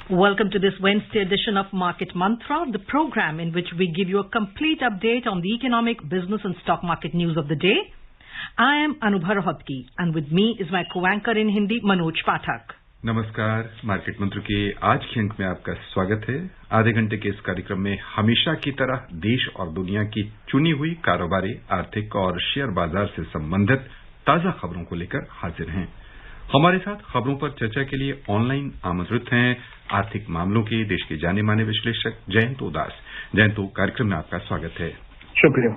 Welcome to this Wednesday edition of Market Mantra, the program in which we give you a complete update on the economic, business and stock market news of the day. I am Anubha Rohatgi and with me is my co-anchor in Hindi, Manoj Pathak. नमस्कार, market मंत्र के आज के अंक में आपका स्वागत है। आधे घंटे के इस कार्यक्रम में हमेशा की तरह देश और दुनिया की चुनी हुई कारोबारी, आर्थिक और शेयर बाजार से संबंधित ताजा खबरों को लेकर हाजिर हैं। हमारे साथ खबरों पर चर्चा के लिए ऑनलाइन आमंत्रित हैं आर्थिक मामलों के देश के जाने माने विश्लेषक जयंत दास। जयंत, कार्यक्रम में आपका स्वागत है। शुक्रिया।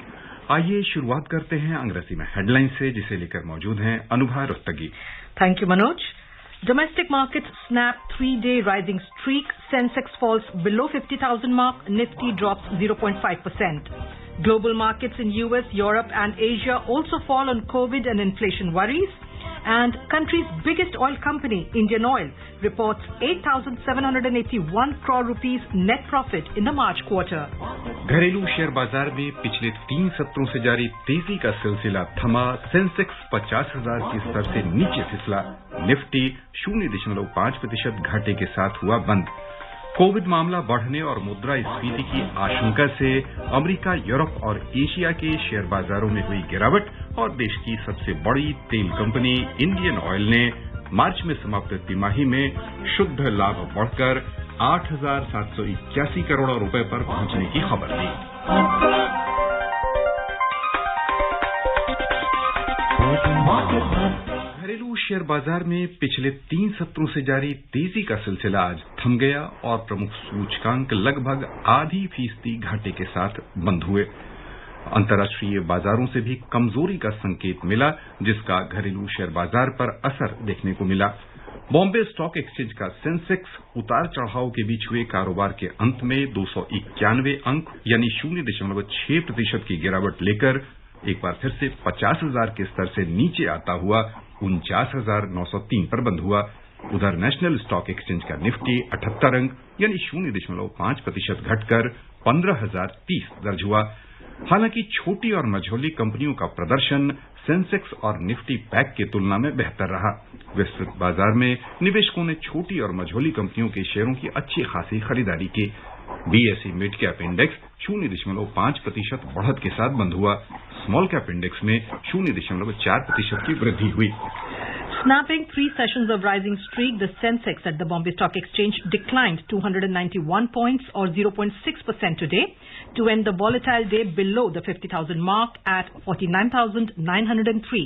आइए शुरुआत करते हैं अंग्रेजी में हेडलाइन से, जिसे लेकर मौजूद हैं Anubha Rohatgi. Thank you Manoj. Domestic markets snap 3-day rising streak. Sensex falls below 50,000 mark. Nifty drops 0.5%. Global markets in US, Europe and Asia also fall on COVID and inflation worries. And country's biggest oil company, Indian Oil, reports 8,781 crore rupees net profit in the March quarter. घरेलू share बाजार में पिछले 3 सत्रों से जारी तेजी का सिलसिला थमा। सेंसेक्स 50,000 के स्तर से नीचे फिसला। निफ्टी 0.5% घाटे के साथ हुआ बंद। कोविड मामला बढ़ने और मुद्रास्फीति की आशंका से अमेरिका, यूरोप और एशिया के शेयर बाजारों में हुई गिरावट और देश की सबसे बड़ी तेल कंपनी इंडियन ऑयल ने मार्च में समाप्त तिमाही में शुद्ध लाभ बढ़कर 8,781 करोड़ रुपए पर पहुंचने की खबर दी। घरेलू शेयर बाजार में पिछले 3 सत्रों से जारी तेजी का सिलसिला आज थम गया और प्रमुख सूचकांक लगभग आधी फीसदी घाटे के साथ बंद हुए। अंतर्राष्ट्रीय बाजारों से भी कमजोरी का संकेत मिला, जिसका घरेलू शेयर बाजार पर असर देखने को मिला। बॉम्बे स्टॉक एक्सचेंज का सेंसेक्स उतार चढ़ाव के बीच हुए कारोबार के अंत में 291 अंक यानी 0.6% की गिरावट लेकर एक बार फिर से 50,000 के स्तर से नीचे आता हुआ 49,903 पर बंद हुआ। उधर नेशनल स्टॉक एक्सचेंज का निफ्टी 78 अंक यानी 0.5% घटकर 15,030 दर्ज हुआ। हालांकि छोटी और मझोली कंपनियों का प्रदर्शन सेंसेक्स और निफ्टी पैक की तुलना में बेहतर रहा। विस्तृत बाजार में निवेशकों ने छोटी और मझोली कंपनियों के शेयरों की अच्छी खासी खरीदारी की। बीएसई मिड कैप इंडेक्स 0.5% बढ़त के साथ बंद हुआ। स्मॉल कैप इंडेक्स में 0.4% की वृद्धि हुई। Snapping 3 sessions of rising streak, the Sensex at the Bombay Stock Exchange declined 291 points or 0.6% today to end the volatile day below the 50,000 mark at 49,903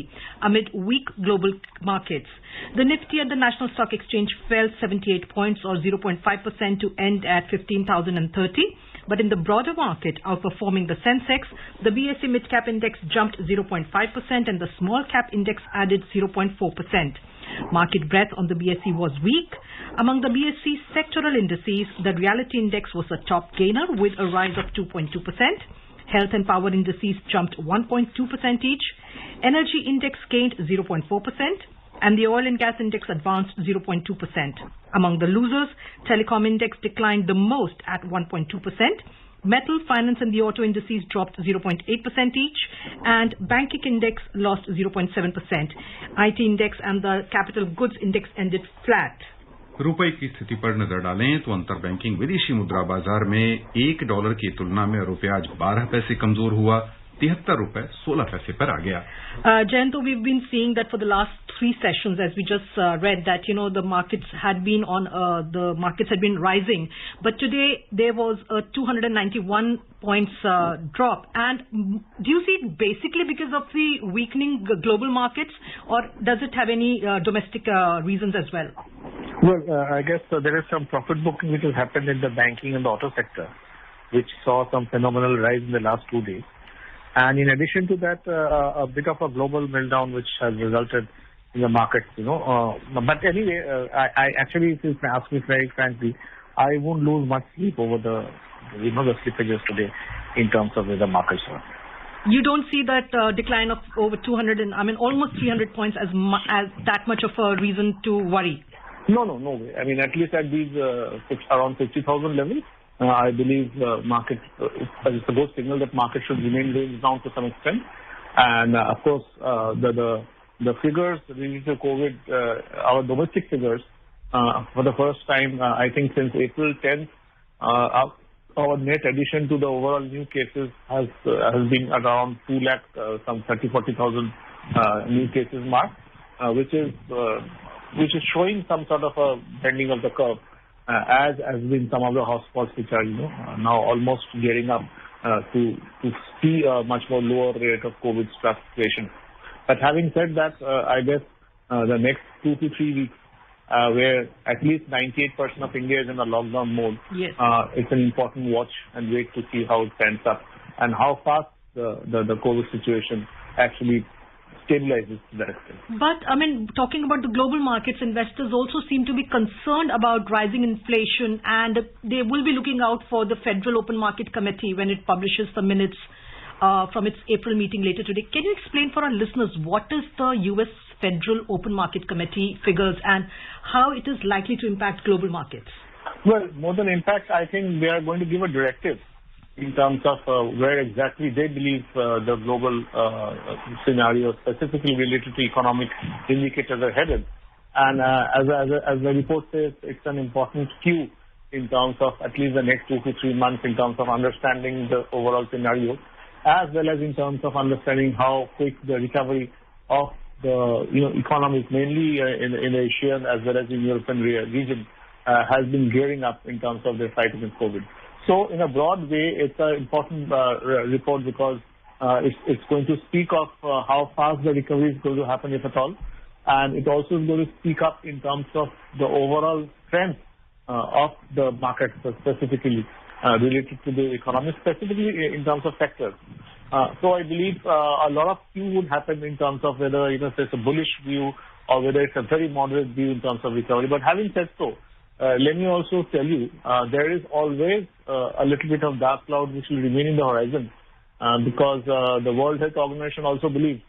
amid weak global markets. The Nifty at the National Stock Exchange fell 78 points or 0.5% to end at 15,030. But in the broader market, outperforming the Sensex, the BSE Mid-Cap Index jumped 0.5% and the Small Cap Index added 0.4%. Market breadth on the BSE was weak. Among the BSE sectoral indices, the Realty Index was a top gainer with a rise of 2.2%. Health and Power indices jumped 1.2% each. Energy Index gained 0.4%. And the Oil and Gas Index advanced 0.2%. Among the losers, Telecom Index declined the most at 1.2%. Metal, Finance and the Auto indices dropped 0.8% each. And Banking Index lost 0.7%. IT Index and the Capital Goods Index ended flat. रुपए की स्थिति पर नजर डालें तो अंतर banking विदेशी मुद्रा बाजार में $1 की तुलना में रुपया आज 12 पैसे कमजोर हुआ, 73 रुपए 16 पैसे पर आ गया। Jayanto, we've been seeing that for the last 3 sessions, as we just read that, the markets had been rising, but today there was a 291 points drop. And do you see it basically because of the weakening global markets, or does it have any domestic reasons as well? Well, I guess there is some profit booking which has happened in the banking and the auto sector, which saw some phenomenal rise in the last 2 days. And in addition to that, a bit of a global meltdown which has resulted in the markets, But anyway, I actually, if you ask me very frankly, I won't lose much sleep over the slippages today in terms of where the markets are. You don't see that decline of over almost 300 points as that much of a reason to worry? No way. I mean, at least at these around 50,000 levels, I believe market it's a good signal that market should remain range down to some extent. And of course, the figures related to COVID, our domestic figures for the first time, I think since April 10th, our net addition to the overall new cases has been around 2 lakh, some 30,000-40,000 new cases mark, which is showing some sort of a bending of the curve, as been some of the hotspots which are now almost gearing up to see a much more lower rate of COVID situation. But having said that, I guess the next 2 to 3 weeks, where at least 98% of India is in a lockdown mode, yes, it's an important watch and wait to see how it pans up and how fast the COVID situation actually stabilizes to that extent. But, I mean, talking about the global markets, investors also seem to be concerned about rising inflation, and they will be looking out for the Federal Open Market Committee when it publishes the minutes from its April meeting later today. Can you explain for our listeners what is the U.S. Federal Open Market Committee figures and how it is likely to impact global markets? Well, more than impact, I think they are going to give a directive in terms of where exactly they believe the global scenario, specifically related to economic indicators, are headed. And as the report says, it's an important cue in terms of at least the next 2 to 3 months in terms of understanding the overall scenario, as well as in terms of understanding how quick the recovery of the economies, mainly in Asia as well as in European region, has been gearing up in terms of their fight against COVID. So in a broad way, it's an important report because it's going to speak of how fast the recovery is going to happen, if at all. And it also is going to speak up in terms of the overall strength of the market, specifically related to the economy, specifically in terms of sectors. So I believe a lot of view would happen in terms of whether it's a bullish view or whether it's a very moderate view in terms of recovery. But having said so, let me also tell you, there is always a little bit of dark cloud which will remain in the horizon because the World Health Organization also believes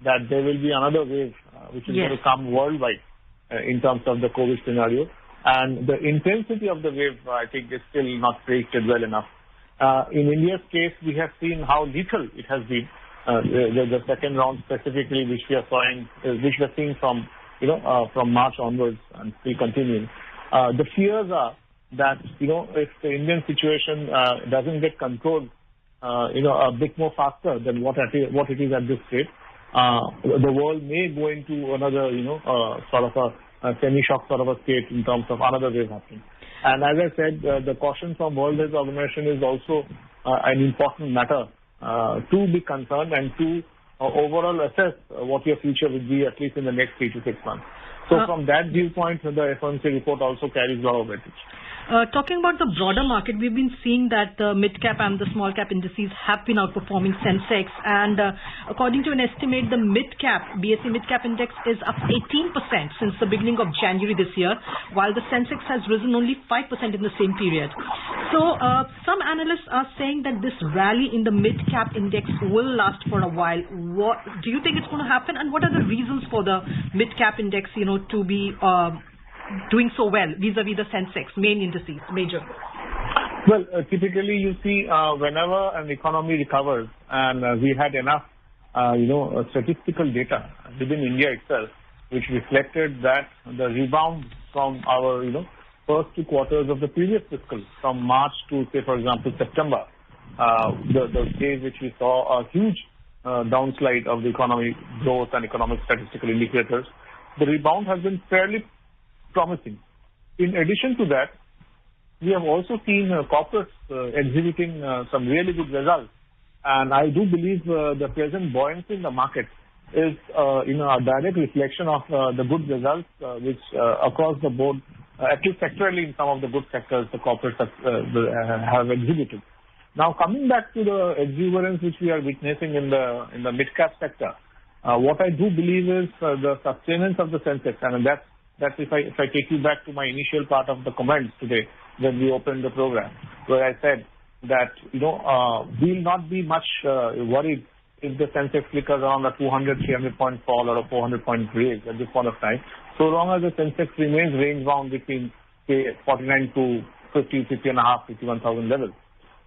that there will be another wave which is going to come worldwide in terms of the COVID scenario. And the intensity of the wave, I think, is still not predicted well enough. In India's case, we have seen how lethal it has been. The second round specifically, which we are seeing from March onwards and still continuing. The fears are that if the Indian situation doesn't get controlled, a bit more faster than what it is at this stage, the world may go into another sort of a semi-shock sort of a state in terms of another wave happening. And as I said, the caution from World Health Organization is also an important matter to be concerned and to overall assess what your future will be, at least in the next 3 to 6 months. So from that viewpoint, the FOMC report also carries a lot of weightage. Talking about the broader market, we've been seeing that the mid-cap and the small-cap indices have been outperforming Sensex. And according to an estimate, the BSE mid-cap index is up 18% since the beginning of January this year, while the Sensex has risen only 5% in the same period. So some analysts are saying that this rally in the mid-cap index will last for a while. What do you think it's going to happen? And what are the reasons for the mid-cap index, to be doing so well vis-a-vis the Sensex, main indices, major? Well, typically you see whenever an economy recovers, and we had enough, statistical data within India itself, which reflected that the rebound from our, first 2 quarters of the previous fiscal, from March to, say, for example, September, the days which we saw a huge downslide of the economic growth and economic statistical indicators, the rebound has been fairly promising. In addition to that, we have also seen corporates exhibiting some really good results. And I do believe the present buoyancy in the market is a direct reflection of the good results which across the board, at least sectorally in some of the good sectors, the corporates have exhibited. Now, coming back to the exuberance which we are witnessing in the mid-cap sector, what I do believe is the sustenance of the Sensex, and that's if I take you back to my initial part of the comments today when we opened the program, where I said that we'll not be much worried if the Sensex flickers around a 200-300 point fall or a 400 point raise at this point of time, so long as the Sensex remains range bound between, say, 49 to 50,500, 51,000 levels.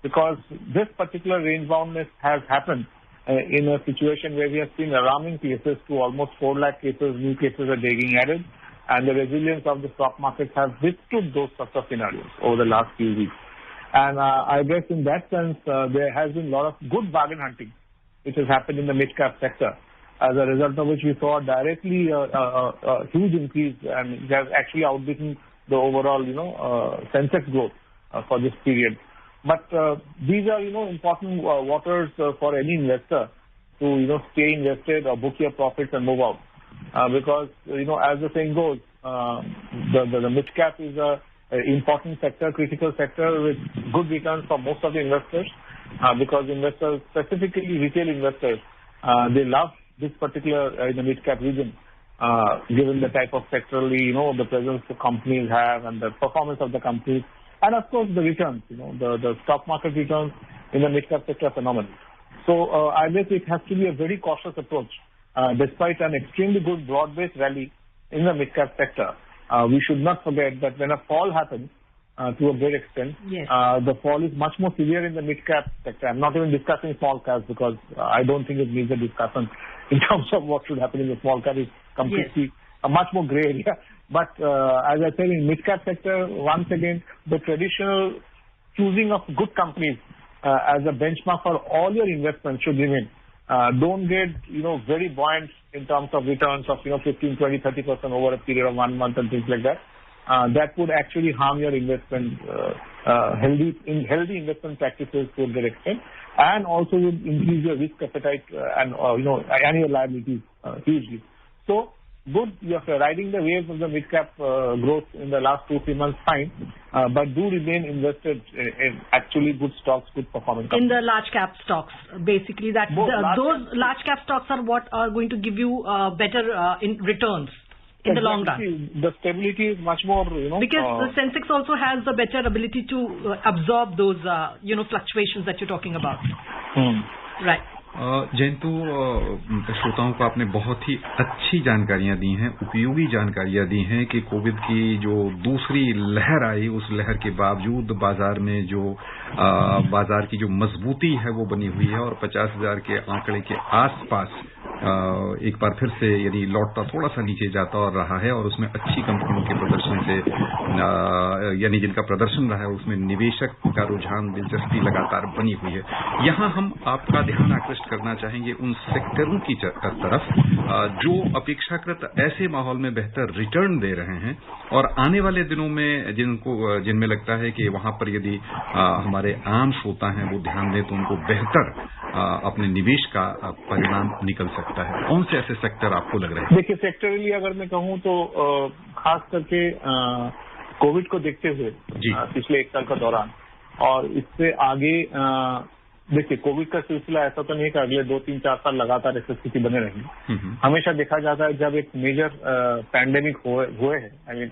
Because this particular range boundness has happened in a situation where we have seen alarming cases to almost 4 lakh cases, new cases are being added. and the resilience of the stock markets have withstood those sorts of scenarios over the last few weeks. And I guess in that sense, there has been a lot of good bargain hunting which has happened in the mid-cap sector, as a result of which we saw directly a huge increase, and it has actually outbeaten the overall, Sensex growth for this period. But these are, important waters for any investor to, stay invested or book your profits and move out. Because, as the saying goes, the mid-cap is a important sector, critical sector with good returns for most of the investors, because investors, specifically retail investors, they love this particular in the mid-cap region, given the type of sectorally, the presence the companies have and the performance of the companies, and of course the returns, the stock market returns in the mid-cap sector are phenomenal. So I guess it has to be a very cautious approach. Despite an extremely good broad-based rally in the mid-cap sector, we should not forget that when a fall happens, to a great extent, yes, the fall is much more severe in the mid-cap sector. I'm not even discussing small caps because I don't think it needs a discussion in terms of what should happen in the small cap. Is completely a much more gray area. But as I said, in mid-cap sector, once again, the traditional choosing of good companies as a benchmark for all your investments should remain. Don't get, very buoyant in terms of returns of, 15, 20, 30% over a period of 1 month and things like that. That would actually harm your investment, healthy investment practices to a great extent, and also would increase your risk appetite and your liabilities hugely. So good, you're riding the waves of the mid-cap growth in the last 2-3 months, fine, but do remain invested in actually good stocks, good performing companies. In the large cap stocks, basically those large cap stocks are what are going to give you better in returns in the long run. The stability is much more, because the Sensex also has the better ability to absorb those, fluctuations that you're talking about. Right. जयंतु, श्रोताओं को आपने बहुत ही अच्छी जानकारियां दी हैं, उपयोगी जानकारियां दी हैं कि कोविड की जो दूसरी लहर आई, उस लहर के बावजूद बाजार में जो बाजार की जो मजबूती है वो बनी हुई है और 50,000 के आंकड़े के आसपास एक बार फिर से यानी लौटता थोड़ा सा नीचे जाता और रहा है, और उसमें अच्छी कंपनियों के प्रदर्शन से यानी जिनका प्रदर्शन रहा है उसमें निवेशक का रुझान, दिलचस्पी लगातार बनी हुई है। यहाँ हम आपका ध्यान आकृष्ट करना चाहेंगे उन सेक्टरों की तरफ जो अपेक्षाकृत ऐसे माहौल में बेहतर रिटर्न दे रहे हैं और आने वाले दिनों में जिनमें लगता है कि वहां पर यदि हमारे आम श्रोता हैं वो ध्यान दें तो उनको बेहतर अपने निवेश का परिणाम निकल सकता है। कौन से ऐसे सेक्टर आपको लग रहे हैं? देखिए, सेक्टरली अगर मैं कहूँ तो खास करके कोविड को देखते हुए पिछले 1 साल का दौरान और इससे आगे, देखिए कोविड का सिलसिला ऐसा तो नहीं है कि अगले 2, 3, 4 साल लगातार ऐसी स्थिति बने रहेगी। हमेशा देखा जाता है जब एक मेजर पैंडेमिक हुए हैं, आई मीन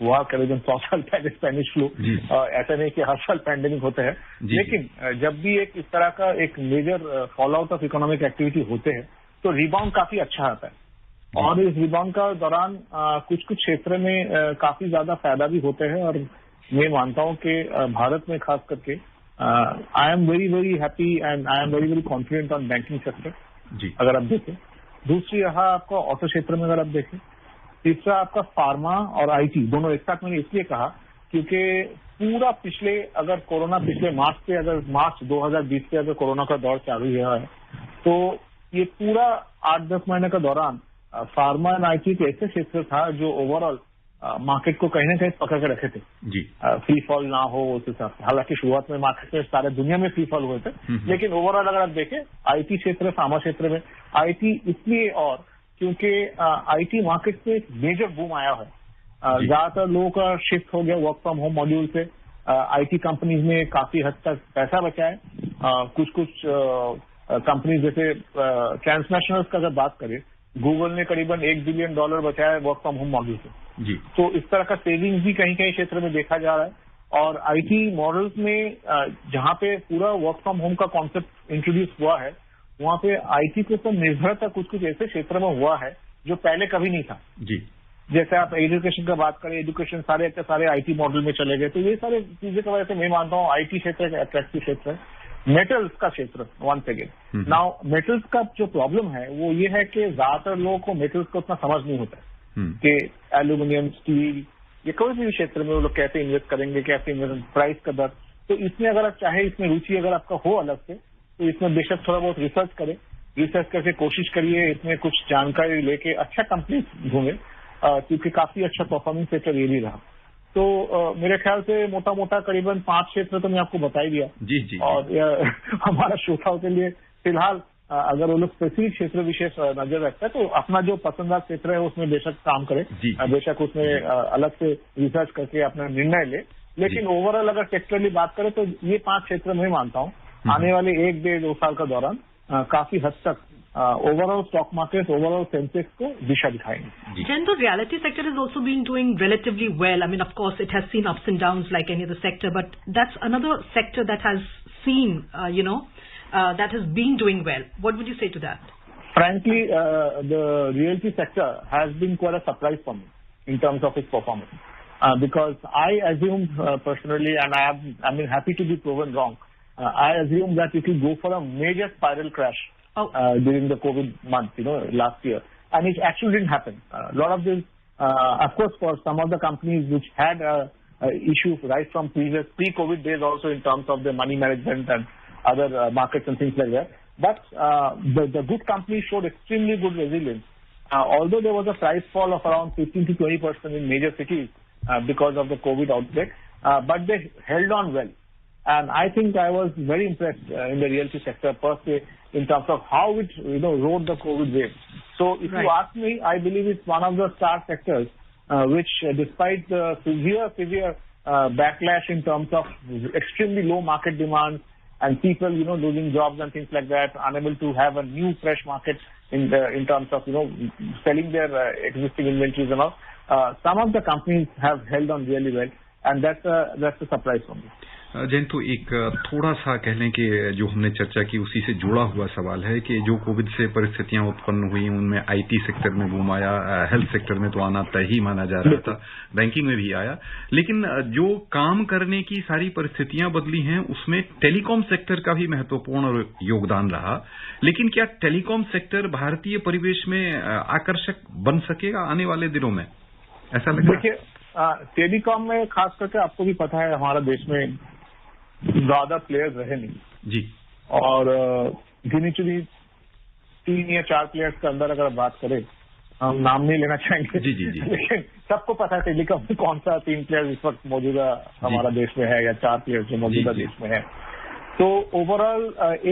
हुआ करीबन 100 साल पहले स्पेनिश फ्लू, ऐसा नहीं कि हर साल पैंडेमिक होते हैं, लेकिन जब भी एक इस तरह का एक major fall out of economic activity होते हैं तो रिबाउंड काफी अच्छा आता है और इस रिबाउंड का दौरान कुछ क्षेत्र में काफी ज्यादा फायदा भी होते हैं और मैं मानता हूं कि भारत में खास करके I am very very happy and I am very very confident on banking sector अगर आप देखें। दूसरी रहा आपका ऑटो क्षेत्र में अगर आप देखें। तीसरा आपका फार्मा और आईटी दोनों एक साथ मैंने इसलिए कहा क्योंकि पूरा पिछले मार्च 2020 से अगर कोरोना का दौर चालू हुआ है तो ये पूरा 8-10 महीने का दौरान फार्मा एंड आईटी एक ऐसे क्षेत्र था जो ओवरऑल मार्केट को कहीं ना कहीं पकड़ के रखे थे जी, फ्री फॉल ना हो उस हिसाब से। हालांकि शुरुआत में मार्केट में सारे दुनिया में फ्री फॉल हुए थे, लेकिन ओवरऑल अगर आप देखें आईटी क्षेत्र, फार्मा क्षेत्र में आईटी इसलिए और क्योंकि आईटी मार्केट में एक मेजर बूम आया है। ज्यादातर लोगों का शिफ्ट हो गया वर्क फ्रॉम होम मॉड्यूल से। आईटी कंपनीज में काफी हद तक पैसा बचा है। कुछ कंपनीज जैसे ट्रांसनेशनल्स का अगर बात करें, गूगल ने करीबन $1 बिलियन बचाया है वर्क फ्रॉम होम मॉड्यूल से जी। तो इस तरह का सेविंग्स भी कहीं कहीं क्षेत्र में देखा जा रहा है। और आईटी मॉडल्स में जहां पे पूरा वर्क फ्रॉम होम का कॉन्सेप्ट इंट्रोड्यूस हुआ है वहां पे आईटी के ऊपर निर्भरता कुछ ऐसे क्षेत्र में हुआ है जो पहले कभी नहीं था जी। जैसे आप एजुकेशन का बात करें, एजुकेशन सारे आईटी मॉडल में चले गए, तो ये सारे चीजें की वजह से मैं मानता हूँ आईटी क्षेत्र एक अट्रैक्टिव क्षेत्र है। मेटल्स का क्षेत्र वंस अगेन नाउ मेटल्स का जो प्रॉब्लम है वो ये है कि ज्यादातर लोगों को मेटल्स का उतना समझ नहीं होता है। कि एल्यूमिनियम, स्टील, या कोई भी क्षेत्र में वो लोग कैसे इन्वेस्ट करेंगे, कैसे इन्वेस्ट, प्राइस का दर। तो इसमें अगर आप चाहे, इसमें रुचि अगर आपका हो अलग से, तो इसमें बेशक थोड़ा बहुत रिसर्च करें, रिसर्च करके कोशिश करिए, इसमें कुछ जानकारी लेके अच्छा कंपनी ढूंढे, क्योंकि काफी अच्छा परफॉर्मिंग सेक्टर ये भी रहा। तो मेरे ख्याल से मोटा मोटा करीबन 5 क्षेत्र तो मैं आपको बता ही दिया। जी। और हमारा श्रोताओं के लिए फिलहाल अगर वो लोग स्पेसिफिक क्षेत्र विशेष नजर रखते हैं तो अपना जो पसंदीदा क्षेत्र है उसमें बेशक काम करे, बेशक उसमें अलग से रिसर्च करके अपना निर्णय ले। लेकिन ओवरऑल अगर सेक्टरली बात करें तो ये 5 क्षेत्र मैं मानता हूँ आने वाले 1-1.5-2 साल का दौरान काफी हद तक overall stock market, overall Sensex को दिशा दिखाएंगे। Then the reality sector has also been doing relatively well. I mean, of course, it has seen ups and downs like any other sector, but that's another sector that has seen, that has been doing well. What would you say to that? Frankly, the realty sector has been quite a surprise for me in terms of its performance. Because I assumed personally, and I mean happy to be proven wrong, I assumed that it will go for a major spiral crash. During the COVID month, last year. And it actually didn't happen. A lot of this, of course, for some of the companies which had issues right from pre-COVID days also in terms of the money management and other markets and things like that. But the good companies showed extremely good resilience. Although there was a price fall of around 15 to 20% in major cities because of the COVID outbreak, but they held on well. And I think I was very impressed in the realty sector per se in terms of how it rode the COVID wave. So if you ask me, I believe it's one of the star sectors which despite the severe backlash in terms of extremely low market demand and people losing jobs and things like that, unable to have a new fresh market in terms of selling their existing inventories and all, some of the companies have held on really well, and that's a surprise for me. Jain, तो एक थोड़ा सा कह लें कि जो हमने चर्चा की उसी से जुड़ा हुआ सवाल है कि जो कोविड से परिस्थितियां उत्पन्न हुई उनमें आईटी सेक्टर में बूम आया, हेल्थ सेक्टर में तो आना तय ही माना जा रहा था, बैंकिंग में भी आया, लेकिन जो काम करने की सारी परिस्थितियां बदली हैं उसमें टेलीकॉम सेक्टर का भी महत्वपूर्ण योगदान रहा। लेकिन क्या टेलीकॉम सेक्टर भारतीय परिवेश में आकर्षक बन सकेगा आने वाले दिनों में, ऐसा लग रहा है? देखिए, टेलीकॉम में खास करके आपको भी पता है हमारा देश में ज्यादा प्लेयर्स रहे नहीं जी, और गिनी चुनी 3 या 4 प्लेयर्स के अंदर अगर बात करें, हम नाम नहीं लेना चाहेंगे जी। लेकिन सबको पता है टेलीकॉम में कौन सा 3 प्लेयर्स इस वक्त मौजूदा हमारा देश में है या 4 प्लेयर्स जो मौजूदा देश में है। तो ओवरऑल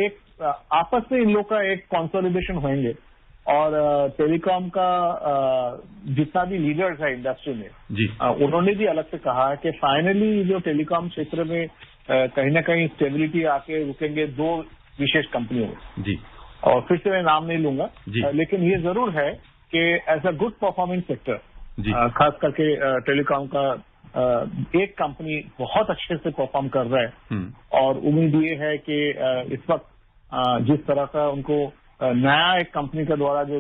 एक आपस में इन लोग का एक कंसोलिडेशन होंगे और टेलीकॉम का जितना भी लीडर्स है इंडस्ट्री में जी, उन्होंने भी अलग से कहा है कि फाइनली जो टेलीकॉम क्षेत्र में कहीं ना कहीं स्टेबिलिटी आके रुकेंगे 2 विशेष कंपनियों जी, और फिर से मैं नाम नहीं लूंगा लेकिन ये जरूर है कि as a good performing sector खास करके टेलीकॉम का एक कंपनी बहुत अच्छे से परफॉर्म कर रहा है और उम्मीद ये है कि इस वक्त जिस तरह का उनको नया एक कंपनी के द्वारा जो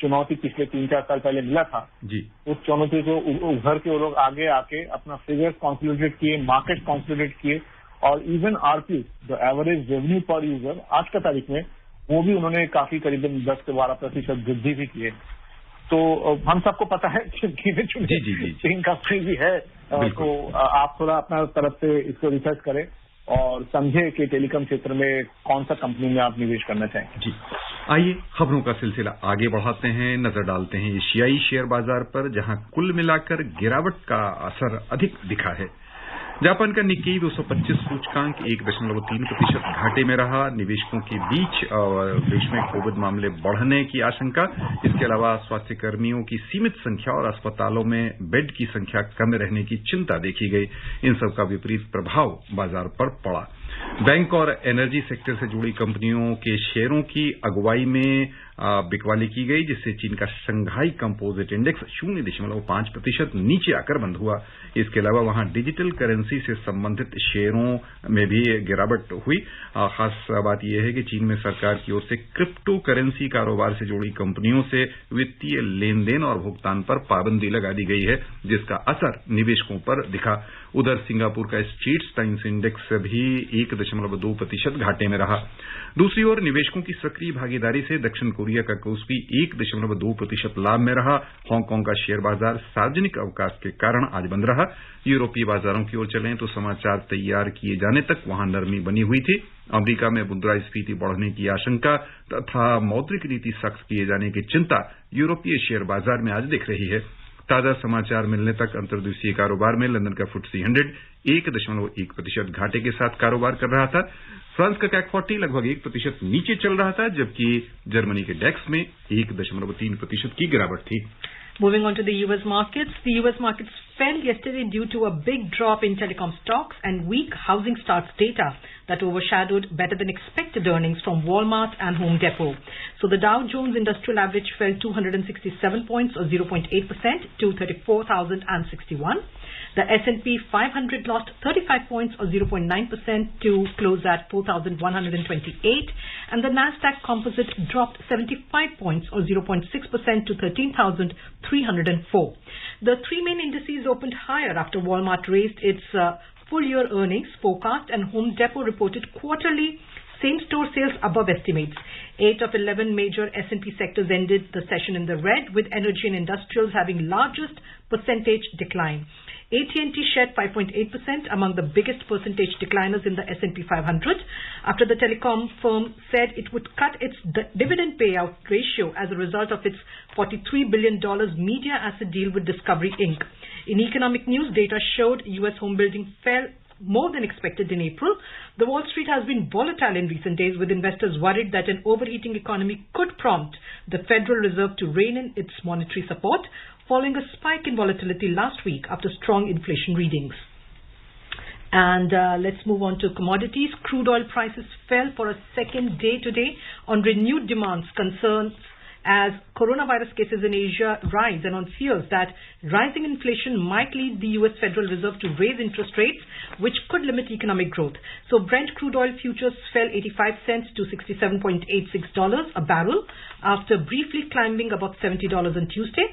चुनौती पिछले 3-4 साल पहले मिला था जी, उस चुनौती को उभर के वो लोग आगे आके अपना फिगर्स कॉन्सोलिडेट किए, मार्केट कॉन्सोलिडेट किए और इवन आरपी जो एवरेज रेवेन्यू पर यूजर आज का तारीख में वो भी उन्होंने काफी करीबन 10 से 12% वृद्धि भी की है। तो हम सबको पता है कि तीन कंपनी भी है, तो आप थोड़ा अपना तरफ से इसको रिसर्च करें और समझे कि टेलीकॉम क्षेत्र में कौन सा कंपनी में आप निवेश करना चाहेंगे जी। आइए खबरों का सिलसिला आगे बढ़ाते हैं, नजर डालते हैं एशियाई शेयर बाजार पर, जहां कुल मिलाकर गिरावट का असर अधिक दिखा है। जापान का निक्केई 225 सूचकांक 1.3% घाटे में रहा। निवेशकों के बीच देश में कोविड मामले बढ़ने की आशंका, इसके अलावा स्वास्थ्य कर्मियों की सीमित संख्या और अस्पतालों में बेड की संख्या कम रहने की चिंता देखी गई। इन सब का विपरीत प्रभाव बाजार पर पड़ा। बैंक और एनर्जी सेक्टर से जुड़ी कंपनियों के शेयरों की अगुवाई में बिकवाली की गई, जिससे चीन का शंघाई कंपोजिट इंडेक्स 0.5% नीचे आकर बंद हुआ। इसके अलावा वहां डिजिटल करेंसी से संबंधित शेयरों में भी गिरावट हुई। खास बात यह है कि चीन में सरकार की ओर से क्रिप्टो करेंसी कारोबार से जुड़ी कंपनियों से वित्तीय लेन देन और भुगतान पर पाबंदी लगा दी गई है, जिसका असर निवेशकों पर दिखा। उधर सिंगापुर का स्ट्रेट्स टाइम्स इंडेक्स भी 1.2% घाटे में रहा। दूसरी ओर निवेशकों की सक्रिय भागीदारी से दक्षिण कोरिया का कोस्पी 1.2% लाभ में रहा। हांगकांग का शेयर बाजार सार्वजनिक अवकाश के कारण आज बंद रहा। यूरोपीय बाजारों की ओर चलें तो समाचार तैयार किए जाने तक वहां नरमी बनी हुई थी। अमेरिका में मुद्रास्फीति बढ़ने की आशंका तथा मौद्रिक नीति सख्त किए जाने की चिंता यूरोपीय शेयर बाजार में आज दिख रही है। ताजा समाचार मिलने तक अंतर्देशीय कारोबार में लंदन का FTSE 100 1.1% घाटे के साथ कारोबार कर रहा था। फ्रांस का CAC 40 लगभग 1% नीचे चल रहा था, जबकि जर्मनी के डेक्स में 1.3% की गिरावट थी। Moving on to the U.S. markets. The U.S. markets fell yesterday due to a big drop in telecom stocks and weak housing starts data that overshadowed better than expected earnings from Walmart and Home Depot. So the Dow Jones Industrial Average fell 267 points or 0.8% to 34,061. The S&P 500 lost 35 points or 0.9% to close at 4,128. And the Nasdaq Composite dropped 75 points or 0.6% to 13,304. The three main indices opened higher after Walmart raised its full-year earnings forecast and Home Depot reported quarterly same-store sales above estimates. 8 of 11 major S&P sectors ended the session in the red, with energy and industrials having largest percentage decline. AT&T shed 5.8%, among the biggest percentage decliners in the S&P 500, after the telecom firm said it would cut its dividend payout ratio as a result of its $43 billion media asset deal with Discovery Inc. In economic news, data showed U.S. home building fell more than expected in April. The Wall Street has been volatile in recent days, with investors worried that an overheating economy could prompt the Federal Reserve to rein in its monetary support, following a spike in volatility last week after strong inflation readings. And let's move on to commodities. Crude oil prices fell for a second day today on renewed demands concerns as coronavirus cases in Asia rise and on fears that rising inflation might lead the U.S. Federal Reserve to raise interest rates, which could limit economic growth. So Brent crude oil futures fell 85 cents to $67.86 a barrel after briefly climbing above $70 on Tuesday.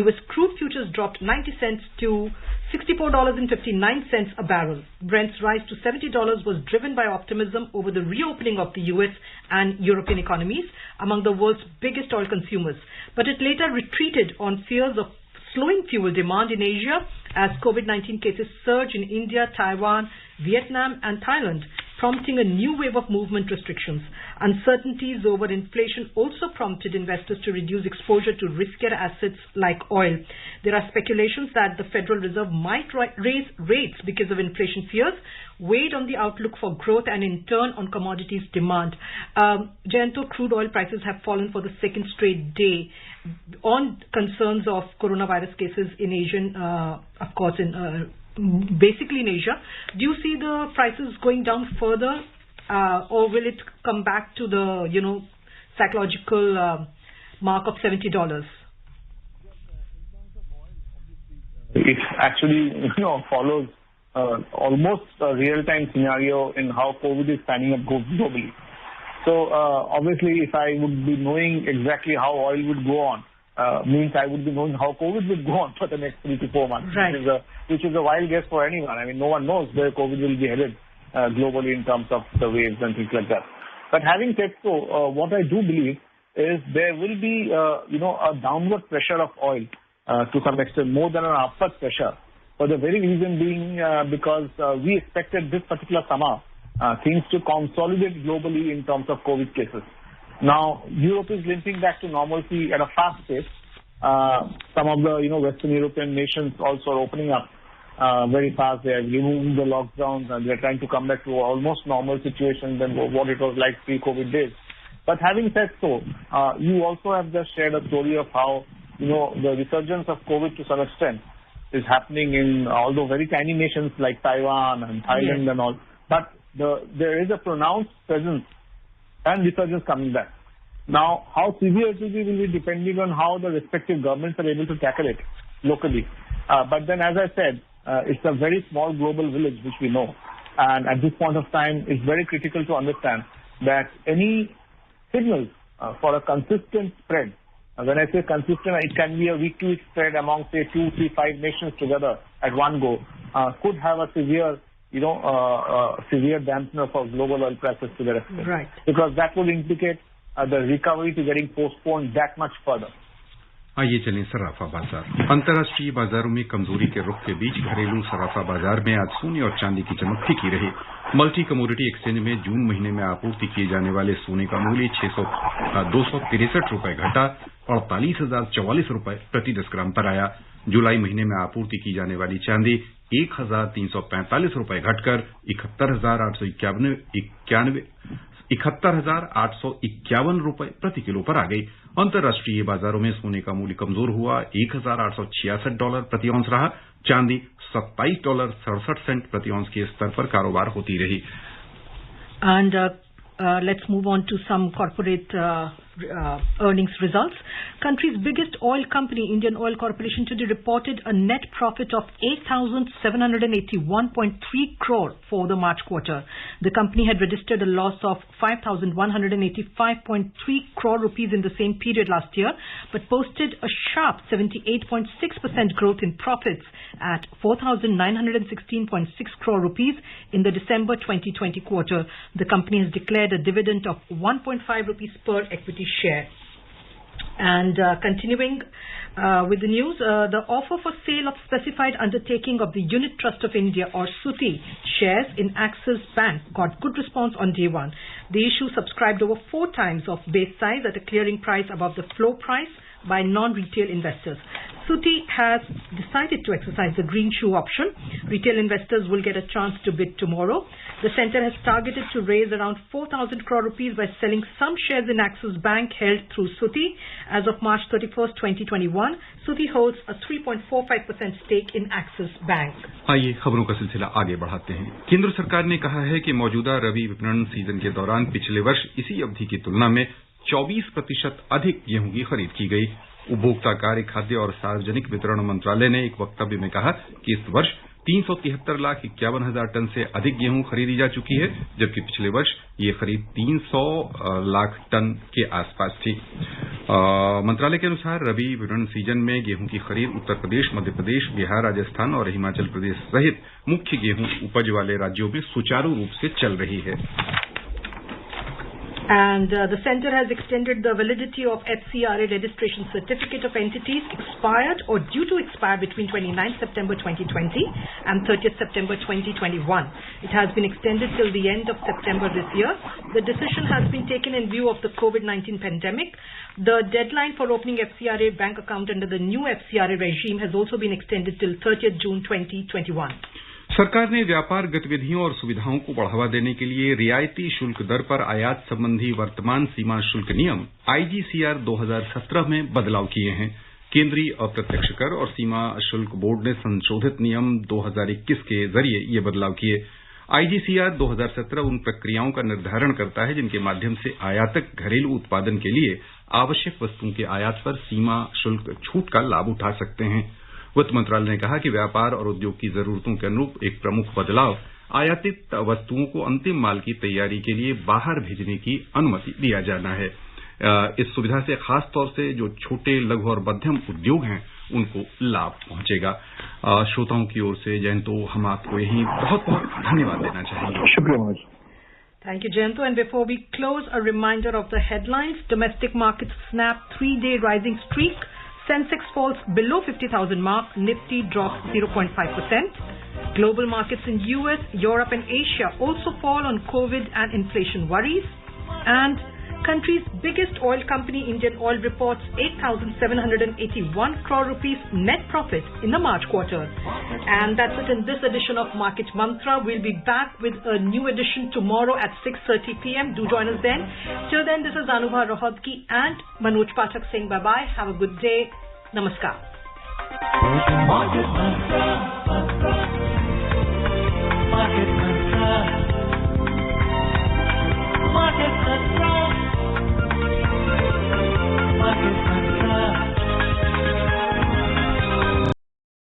U.S. crude futures dropped 90 cents to $64.59 a barrel. Brent's rise to $70 was driven by optimism over the reopening of the U.S. and European economies, among the world's biggest oil consumers. But it later retreated on fears of slowing fuel demand in Asia as COVID-19 cases surge in India, Taiwan, Vietnam and Thailand, prompting a new wave of movement restrictions. Uncertainties over inflation also prompted investors to reduce exposure to riskier assets like oil. There are speculations that the Federal Reserve might raise rates because of inflation fears, weighed on the outlook for growth and in turn on commodities demand. Jayanto, crude oil prices have fallen for the second straight day on concerns of coronavirus cases in Asian, of course, basically in Asia. Do you see the prices going down further, or will it come back to the, psychological mark of $70? It actually, follows almost a real-time scenario in how COVID is panning up globally. So obviously, if I would be knowing exactly how oil would go on, means I would be knowing how COVID would go on for the next 3 to 4 months, right, which is a wild guess for anyone. I mean, no one knows where COVID will be headed globally in terms of the waves and things like that. But having said so, what I do believe is there will be, a downward pressure of oil to some extent, more than an upward pressure, for the very reason being because we expected this particular summer things to consolidate globally in terms of COVID cases. Now, Europe is limping back to normalcy at a fast pace. Some of the, Western European nations also are opening up very fast. They are removing the lockdowns and they are trying to come back to almost normal situation than what it was like pre-COVID days. But having said so, you also have just shared a story of how, the resurgence of COVID to some extent is happening in, although very tiny nations like Taiwan and Thailand, yes, and all. But there is a pronounced presence and resurgence coming back. Now, how severe it will be depending on how the respective governments are able to tackle it locally. But then, as I said, it's a very small global village, which we know. And at this point of time, it's very critical to understand that any signals for a consistent spread, when I say consistent, it can be a week-to-week spread among, say, 2, 3, 5 nations together at one go, could have a severe, severe dampener for global oil prices to their extent. Right. Because that would indicate the recovery to getting postponed that much further. आइए चलें सराफा बाजार। अंतर्राष्ट्रीय बाजारों में कमजोरी के रुख के बीच घरेलू सराफा बाजार में आज सोने और चांदी की चमक फीकी रही। मल्टी कमोडिटी एक्सचेंज में जून महीने में आपूर्ति किए जाने वाले सोने का मूल्य 263 रुपए घटा 48,044 रुपए प्रति 10 ग्राम पर आया। जुलाई महीने में आपूर्ति की जाने वाली चांदी 1,345 रुपए घटकर 71,851 रुपए प्रति किलो पर आ गई। अंतर्राष्ट्रीय बाजारों में सोने का मूल्य कमजोर हुआ, $1,866 प्रति औंस रहा। चांदी $27.67 प्रति औंस के स्तर पर कारोबार होती रही। And let's move on to some corporate earnings results. Country's biggest oil company, Indian Oil Corporation, today reported a net profit of 8,781.3 crore for the March quarter. The company had registered a loss of 5,185.3 crore rupees in the same period last year, but posted a sharp 78.6% growth in profits at 4,916.6 crore rupees in the December 2020 quarter. The company has declared a dividend of 1.5 rupees per equity share. And continuing with the news, the offer for sale of specified undertaking of the Unit Trust of India or SUTI shares in Axis Bank got good response on day one. The issue subscribed over 4 times of base size at a clearing price above the floor price by non-retail investors. SUTI has decided to exercise the green shoe option. Retail investors will get a chance to bid tomorrow. The centre has targeted to raise around 4,000 crore rupees by selling some shares in Axis Bank held through SUTI. As of March 31st, 2021, SUTI holds a 3.45% stake in Axis Bank. आइए खबरों का सिलसिला आगे बढ़ाते हैं। केंद्र सरकार ने कहा है कि मौजूदा रबी विपणन सीजन के दौरान पिछले वर्ष इसी अवधि की तुलना में 24% अधिक गेहूं की खरीद की गई। उपभोक्ता कार्य, खाद्य और सार्वजनिक वितरण मंत्रालय ने एक वक्तव्य में कहा कि इस वर्ष 373,51,000 टन से अधिक गेहूं खरीदी जा चुकी है, जबकि पिछले वर्ष ये खरीद 300 लाख टन के आसपास थी। मंत्रालय के अनुसार रबी विपणन सीजन में गेहूं की खरीद उत्तर प्रदेश, मध्य प्रदेश, बिहार, राजस्थान और हिमाचल प्रदेश सहित मुख्य गेहूं उपज वाले राज्यों में सुचारू रूप से चल रही है। And the centre has extended the validity of FCRA registration certificate of entities expired or due to expire between 29 September 2020 and 30th September 2021. It has been extended till the end of September this year. The decision has been taken in view of the COVID-19 pandemic. The deadline for opening FCRA bank account under the new FCRA regime has also been extended till 30th June 2021. सरकार ने व्यापार गतिविधियों और सुविधाओं को बढ़ावा देने के लिए रियायती शुल्क दर पर आयात संबंधी वर्तमान सीमा शुल्क नियम IGCR 2017 में बदलाव किए हैं। केंद्रीय अप्रत्यक्ष कर और सीमा शुल्क बोर्ड ने संशोधित नियम 2021 के जरिए ये बदलाव किए। IGCR 2017 उन प्रक्रियाओं का निर्धारण करता है जिनके माध्यम से आयातक घरेलू उत्पादन के लिए आवश्यक वस्तुओं के आयात पर सीमा शुल्क छूट का लाभ उठा सकते हैं। वित्त मंत्रालय ने कहा कि व्यापार और उद्योग की जरूरतों के अनुरूप एक प्रमुख बदलाव आयातित वस्तुओं को अंतिम माल की तैयारी के लिए बाहर भेजने की अनुमति दिया जाना है। इस सुविधा से खास तौर से जो छोटे, लघु और मध्यम उद्योग हैं उनको लाभ पहुंचेगा। श्रोताओं की ओर से जयंतो हम आपको यही बहुत बहुत धन्यवाद देना चाहेंगे। शुक्रिया Manoj. Thank you, Jayanto. And before we close, a reminder of the headlines. Domestic markets snap 3-day rising streak. Sensex falls below 50,000 mark. Nifty drops 0.5%. Global markets in US, Europe and Asia also fall on COVID and inflation worries. And country's biggest oil company, Indian Oil, reports 8,781 crore rupees net profit in the March quarter. And that's it in this edition of Market Mantra. We'll be back with a new edition tomorrow at 6:30 p.m. Do join us then. Till then, this is Anubha Rohatgi and Manoj Pathak saying bye-bye. Have a good day. Namaskar.